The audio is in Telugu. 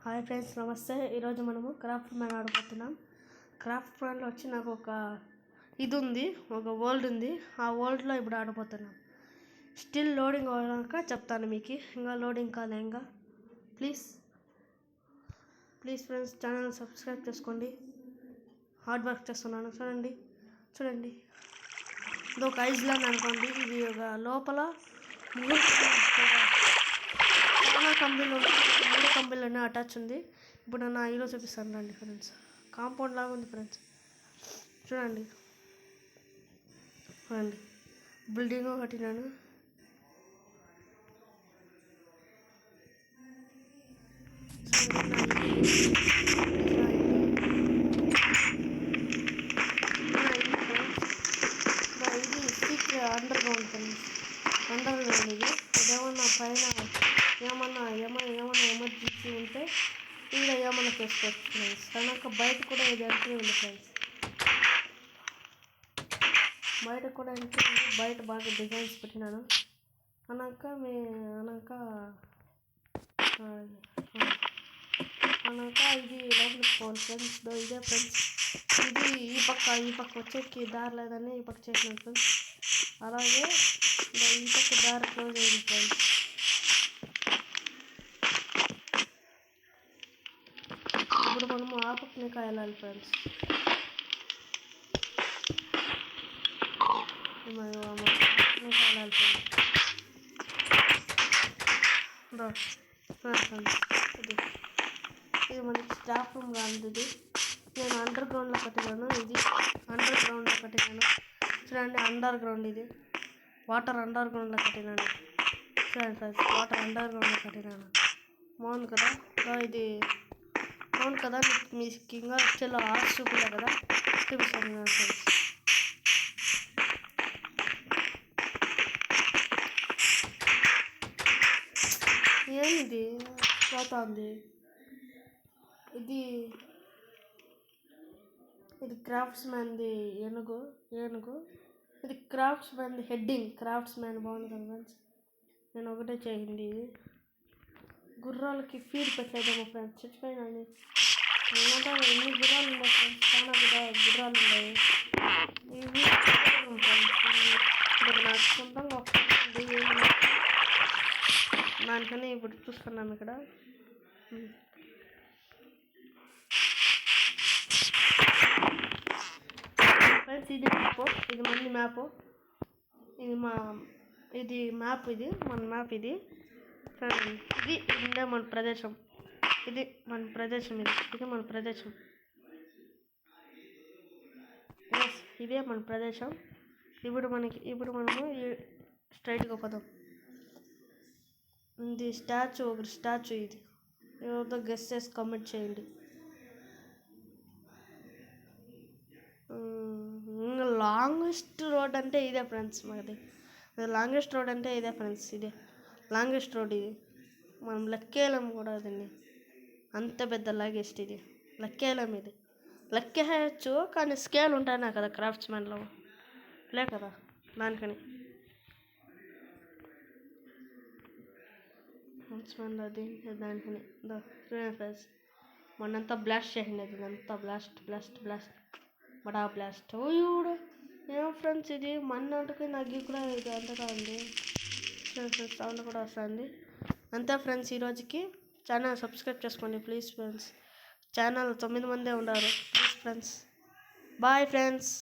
హాయ్ ఫ్రెండ్స్, నమస్తే. ఈరోజు మనము క్రాఫ్ట్ మ్యాన్ ఆడబోతున్నాం. క్రాఫ్ట్ మ్యాన్లో వచ్చి నాకు ఒక ఇది ఉంది, ఒక వరల్డ్ ఉంది. ఆ వరల్డ్లో ఇప్పుడు ఆడబోతున్నాం. స్టిల్ లోడింగ్ అవ్వడాక చెప్తాను మీకు. ఇంకా లోడింగ్ కాలే. ఇంకా ప్లీజ్ ఫ్రెండ్స్, ఛానల్ సబ్స్క్రైబ్ చేసుకోండి. హార్డ్ వర్క్ చేస్తున్నాను. చూడండి ఇది ఒక ఐస్లాండ్ అనుకోండి. ఇది ఒక లోపల చాలా కంపెనీలు, 3 కంపెనీలు అటాచ్ ఉంది. ఇప్పుడు నా హీరో చూపిస్తాను రండి ఫ్రెండ్స్. కాంపౌండ్ లాగా ఉంది ఫ్రెండ్స్. చూడండి బిల్డింగ్ కట్టినాను. ఇది secret under ground friends. Under ground ఇది. ఇదేమన్నా పైన ఏమన్నా ఎమర్జెన్సీ ఉంటే ఇక్కడ ఏమన్నా చేసుకోవచ్చు ఫ్రెండ్స్. కనుక బయట కూడా ఇది ఎంట్రీ ఉంది ఫ్రెండ్స్. బయట కూడా ఎంట్రీ ఉంది. బయట బాగా డిజైన్స్ పెట్టినాను. అన్నాక ఇది లోపలికి పోవాలి ఫ్రెండ్స్. ఇదే ఫ్రెండ్స్. ఇది ఈ పక్క వచ్చేకి దారి లేదని ఈ పక్క చేసినాను ఫ్రెండ్స్. అలాగే ఈ పక్క దారి క్లోజ్ అయింది ఫ్రెండ్స్. ఇప్పుడు మనము ఆ పక్కనే వెళ్ళాలి ఫ్రెండ్స్. ఇది మనకి స్టాఫ్ రూమ్ కాదు. ఇది నేను అండర్ గ్రౌండ్లో కట్టినాను. ఇది అండర్ గ్రౌండ్లో కట్టినాను. చూడండి, అండర్ గ్రౌండ్. ఇది వాటర్ అండర్ గ్రౌండ్లో కట్టినాను. చూడండి ఫ్రెండ్స్, వాటర్ అండర్ గ్రౌండ్లో కట్టినాను. బాగుంది కదా. ఇది అవును కదా, మీకు ఇంకా వచ్చేలో ఆర్ట్స్ చూపిలే కదా, చూపిస్తాను ఫ్రెండ్స్. ఏమిది పోతుంది? ఇది క్రాఫ్ట్స్ మ్యాన్ది ఏనుగు. ఇది క్రాఫ్ట్స్ మ్యాన్ది హెడ్డింగ్. క్రాఫ్ట్స్ మ్యాన్ బాగుంది కదా ఫ్రెండ్స్. నేను ఒకటే చేయండి. ఇది గుర్రాలకి ఫీడ్ పెట్టలేదేమో ఫ్రెండ్స్. చచ్చిపోయినాను. ఎన్ని గుర్రాలు ఉన్నాయి ఫ్రెండ్స్, చాలా గుర్రాలు ఉన్నాయి. ఇవి నాకు సొంతంగా దానికని ఇప్పుడు చూస్తున్నాను ఇక్కడ. ఫ్రెండ్స్, ఇది మ్యాప్. ఇది మంది మ్యాప్. ఇది మ్యాప్. ఇది మన మ్యాప్. ఇది ఇదే మన ప్రదేశం. ఇది మన ప్రదేశం. ఇదే మన ప్రదేశం. ఇదే మన ప్రదేశం. ఇప్పుడు మనము స్ట్రైట్గా పోదాం. ఇది ఒకటి స్టాచ్యూ. ఇది ఏదో గెస్ చేసి కామెంట్ చేయండి. లాంగెస్ట్ రోడ్ అంటే ఇదే ఫ్రెండ్స్. మాది లాంగెస్ట్ రోడ్ అంటే ఇదే ఫ్రెండ్స్. ఇదే లాంగెస్ట్ రోడ్. ఇది మనం లెక్కేయలేము కూడా. దీన్ని అంత పెద్ద లాంగెస్ట్. ఇది లెక్కేయలేము. ఇది లెక్కేయచ్చు కానీ స్కేల్ ఉంటానే కదా క్రాఫ్ట్స్ మ్యాన్లో, లే కదా, దానికని క్రాఫ్ట్స్ మ్యాన్లో అది దానికని ఫ్రెండ్స్. మొన్నంతా బ్లాస్ట్ చేసింది. ఇదంతా బ్లాస్ట్ బడా బ్లాస్ట్. ఓయూడు ఏమో ఫ్రెండ్స్. ఇది మన్నటికి నగ్గి కూడా ఇది అంతగా ఉంది ఫ్రెండ్స్. సౌండ్ కూడా వస్తుంది. అంతే ఫ్రెండ్స్, ఈరోజుకి. ఛానల్ సబ్స్క్రైబ్ చేసుకోండి ప్లీజ్ ఫ్రెండ్స్. ఛానల్ 9 మందే ఉన్నారు ప్లీజ్ ఫ్రెండ్స్. Bye friends.